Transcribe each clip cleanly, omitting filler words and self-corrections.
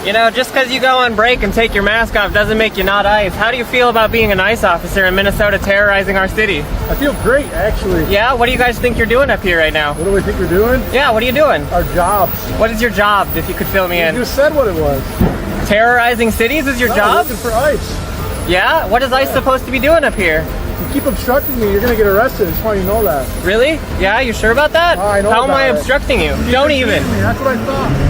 You know, just because you go on break and take your mask off doesn't make you not ICE. How do you feel about being an ICE officer in Minnesota terrorizing our city? I feel great, actually. Yeah? What do you guys think you're doing up here right now? What do we think we're doing? Yeah, what are you doing? Our jobs. What is your job, if you could fill me in? You just said what it was. Terrorizing cities is your job? Looking for ICE. Yeah? What is ICE supposed to be doing up here? You keep obstructing me, you're going to get arrested. I just want you to know that. Really? Yeah? You sure about that? I know How am I about it. obstructing you? Don't even. That's what I thought.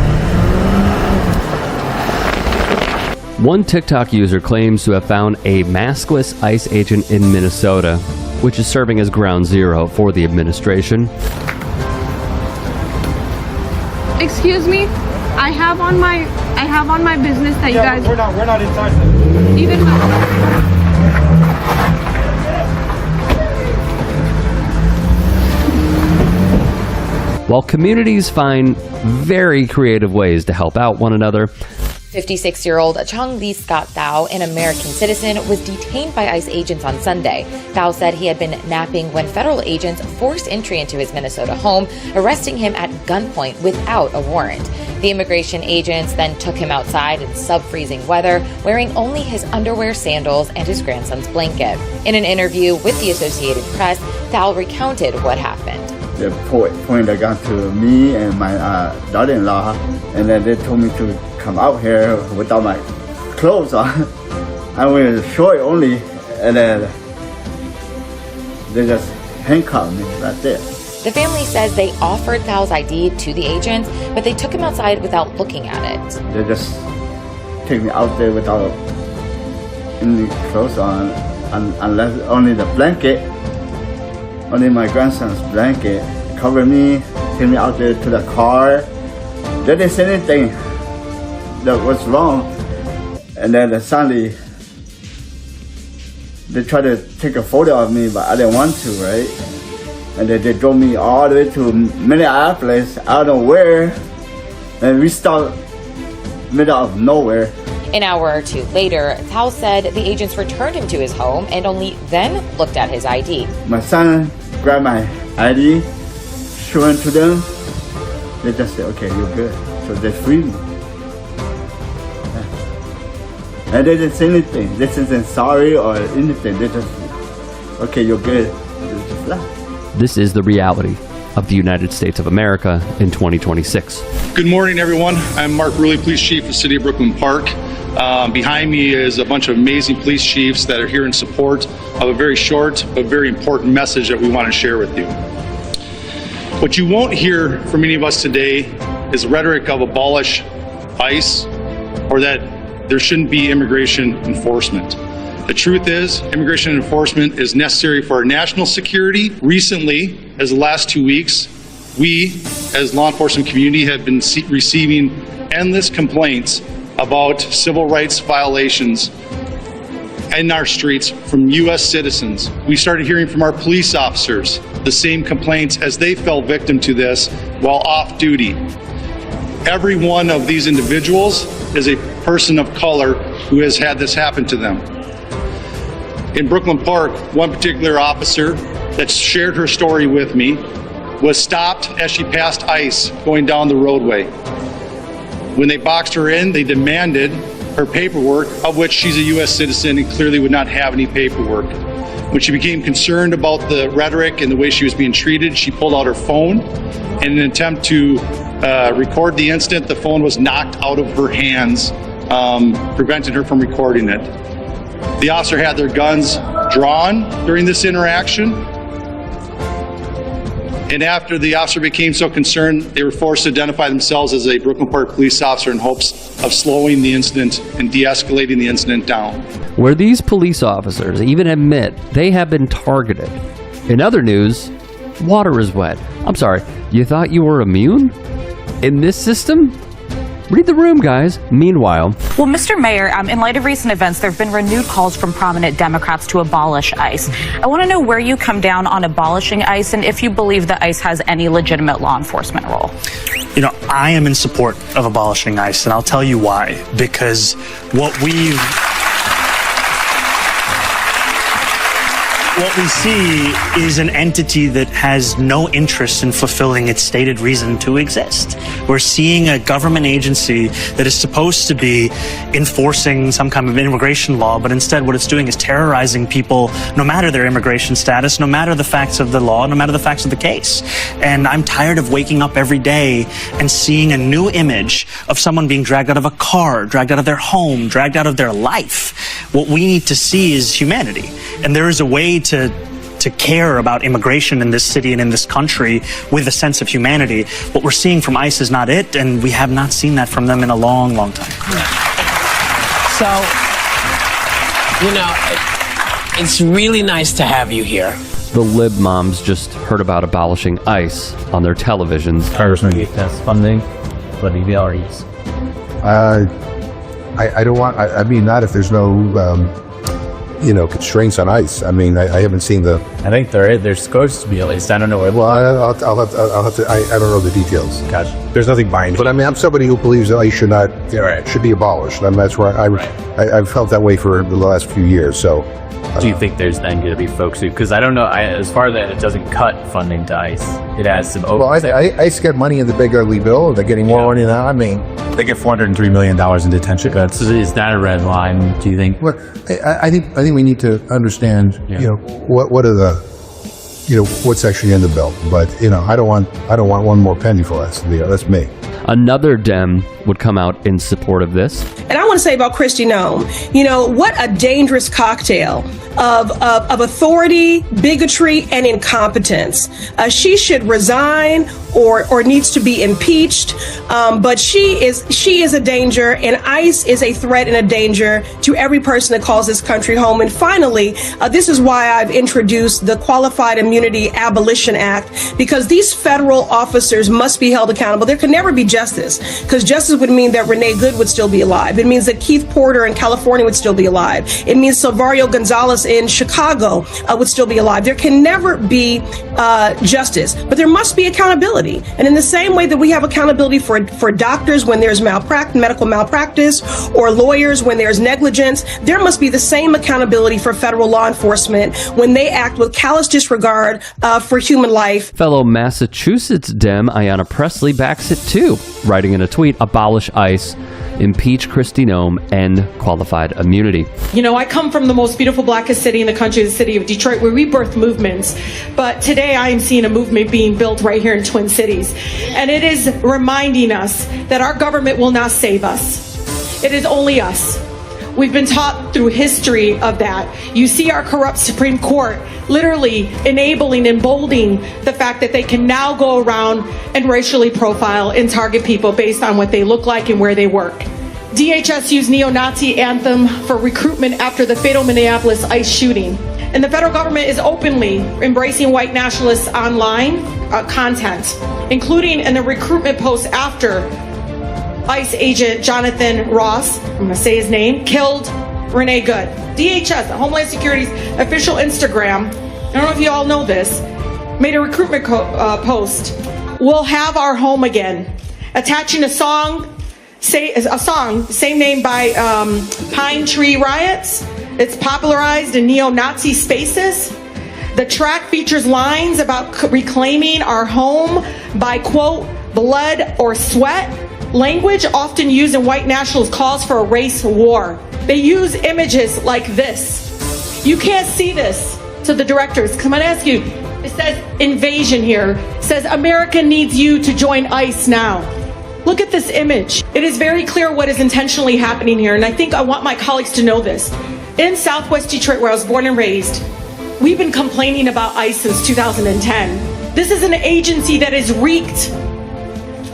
One TikTok user claims to have found a maskless ICE agent in Minnesota, which is serving as ground zero for the administration. Excuse me, I have on my business that you guys. We're not inside then. Even While communities find very creative ways to help out one another, 56-year-old Chang Lee Scott Thao, an American citizen, was detained by ICE agents on Sunday. Thao said he had been napping when federal agents forced entry into his Minnesota home, arresting him at gunpoint without a warrant. The immigration agents then took him outside in sub-freezing weather, wearing only his underwear, sandals, and his grandson's blanket. In an interview with the Associated Press, Thao recounted what happened. They pointed a gun to me and my daughter-in-law, and then they told me to come out here without my clothes on. I was short only, and then they just handcuffed me right there. The family says they offered Thao's ID to the agents, but they took him outside without looking at it. They just take me out there without any clothes on, unless only the blanket. Only my grandson's blanket covered me, take me out there to the car. They didn't say anything that was wrong. And then suddenly, they tried to take a photo of me, but I didn't want to, right? And then they drove me all the way to Minneapolis, I don't know where. And we stopped middle of nowhere. An hour or two later, Thao said the agents returned him to his home and only then looked at his ID. My son grabbed my ID, showed it to them. They just said, okay, you're good. So they freed me. And they didn't say anything. They didn't say sorry or anything. They just, okay, you're good. They just left. this is the reality of the United States of America in 2026. Good morning, everyone. I'm Mark Ruley, Police Chief of the City of Brooklyn Park. Behind me is a bunch of amazing police chiefs that are here in support of a very short but very important message that we want to share with you. What you won't hear from any of us today is rhetoric of abolish ICE or that there shouldn't be immigration enforcement. The truth is, immigration enforcement is necessary for our national security. Recently, as the last 2 weeks, we, as law enforcement community, have been receiving endless complaints about civil rights violations in our streets from U.S. citizens. We started hearing from our police officers the same complaints as they fell victim to this while off duty. Every one of these individuals is a person of color who has had this happen to them. In Brooklyn Park, one particular officer that shared her story with me was stopped as she passed ICE going down the roadway. When they boxed her in, they demanded her paperwork, of which she's a U.S. citizen and clearly would not have any paperwork. When she became concerned about the rhetoric and the way she was being treated, she pulled out her phone. In an attempt to record the incident, the phone was knocked out of her hands, preventing her from recording it. The officer had their guns drawn during this interaction. And after the officer became so concerned, they were forced to identify themselves as a Brooklyn Park police officer in hopes of slowing the incident and de-escalating the incident down. Where these police officers even admit they have been targeted. In other news, water is wet. I'm sorry, you thought you were immune? In this system? Read the room, guys. Meanwhile, well, Mr. Mayor, in light of recent events, there have been renewed calls from prominent Democrats to abolish ICE. I want to know where you come down on abolishing ICE and if you believe that ICE has any legitimate law enforcement role. You know, I am in support of abolishing ICE, and I'll tell you why. Because what we've... what we see is an entity that has no interest in fulfilling its stated reason to exist. We're seeing a government agency that is supposed to be enforcing some kind of immigration law, but instead what it's doing is terrorizing people no matter their immigration status, no matter the facts of the law, no matter the facts of the case. And I'm tired of waking up every day and seeing a new image of someone being dragged out of a car, dragged out of their home, dragged out of their life. What we need to see is humanity. And there is a way to care about immigration in this city and in this country with a sense of humanity. What we're seeing from ICE is not it, and we have not seen that from them in a long, long time. So, you know, it's really nice to have you here. The lib moms just heard about abolishing ICE on their televisions. Congressman. That's funding for the VREs. I don't want, I mean, not if there's no, constraints on ICE. I mean, I haven't seen the... I think there's supposed to be at least. I don't know where... Well, I'll have to, I don't know the details. Gotcha. There's nothing binding. But I mean, I'm somebody who believes that ICE should be abolished. I mean, that's where I've felt that way for the last few years, so... Do you think there's then going to be folks who... Because I don't know, as far as that, it doesn't cut funding to ICE. It has some... Well, ICE get money in the big ugly bill. They're getting more money now. I mean... They get $403 million in detention. So is that a red line, do you think? Well, I think we need to understand, what are the... what's actually in the bill. But, I don't want one more penny for that. That's me. Another Dem would come out in support of this. And I want to say about Kristi Noem, what a dangerous cocktail of authority, bigotry, and incompetence. She should resign or needs to be impeached. But she is a danger, and ICE is a threat and a danger to every person that calls this country home. And finally, this is why I've introduced the Qualified Immunity Abolition Act, because these federal officers must be held accountable. There can never be justice, because justice would mean that Renee Good would still be alive. It means that Keith Porter in California would still be alive. It means Silvario Gonzalez in Chicago would still be alive. There can never be justice, but there must be accountability. And in the same way that we have accountability for doctors when there's medical malpractice, or lawyers when there's negligence, there must be the same accountability for federal law enforcement when they act with callous disregard for human life. Fellow Massachusetts Dem Ayanna Pressley backs it too, writing in a tweet, abolish ICE, impeach Kristi Noem, end qualified immunity. I come from the most beautiful, blackest city in the country, the city of Detroit, where we birth movements. But today I am seeing a movement being built right here in Twin Cities. And it is reminding us that our government will not save us. It is only us. We've been taught through history of that. You see our corrupt Supreme Court literally enabling and emboldening the fact that they can now go around and racially profile and target people based on what they look like and where they work. DHS used neo-Nazi anthem for recruitment after the fatal Minneapolis ICE shooting. And the federal government is openly embracing white nationalists online content, including in the recruitment post after ICE agent Jonathan Ross, I'm going to say his name, killed Renee Good. DHS, the Homeland Security's official Instagram, I don't know if you all know this, made a recruitment post. We'll have our home again, attaching a song, same name by Pine Tree Riots. It's popularized in neo-Nazi spaces. The track features lines about reclaiming our home by, quote, blood or sweat, language often used in white nationalist calls for a race war. They use images like this. You can't see this to the directors. Come on, ask you. It says invasion here. It says America needs you to join ICE now. Look at this image. It is very clear what is intentionally happening here, and I want my colleagues to know this. In Southwest Detroit, where I was born and raised, we've been complaining about ICE since 2010. This is an agency that is reeked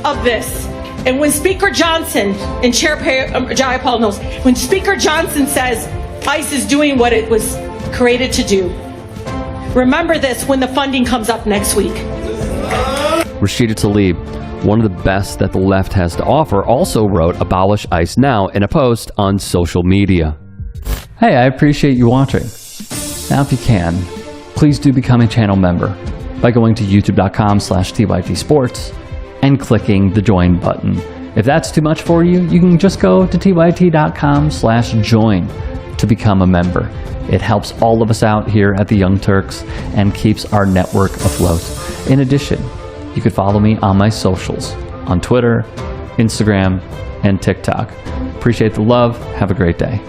of this. And when Speaker Johnson, and Chair Jayapal knows, when Speaker Johnson says ICE is doing what it was created to do, remember this when the funding comes up next week. Rashida Tlaib, one of the best that the left has to offer, also wrote abolish ICE now in a post on social media. Hey, I appreciate you watching. Now if you can, please do become a channel member by going to youtube.com/TYTsports and clicking the join button. If that's too much for you, you can just go to tyt.com/join to become a member. It helps all of us out here at the Young Turks and keeps our network afloat. In addition, you can follow me on my socials on Twitter, Instagram, and TikTok. Appreciate the love. Have a great day.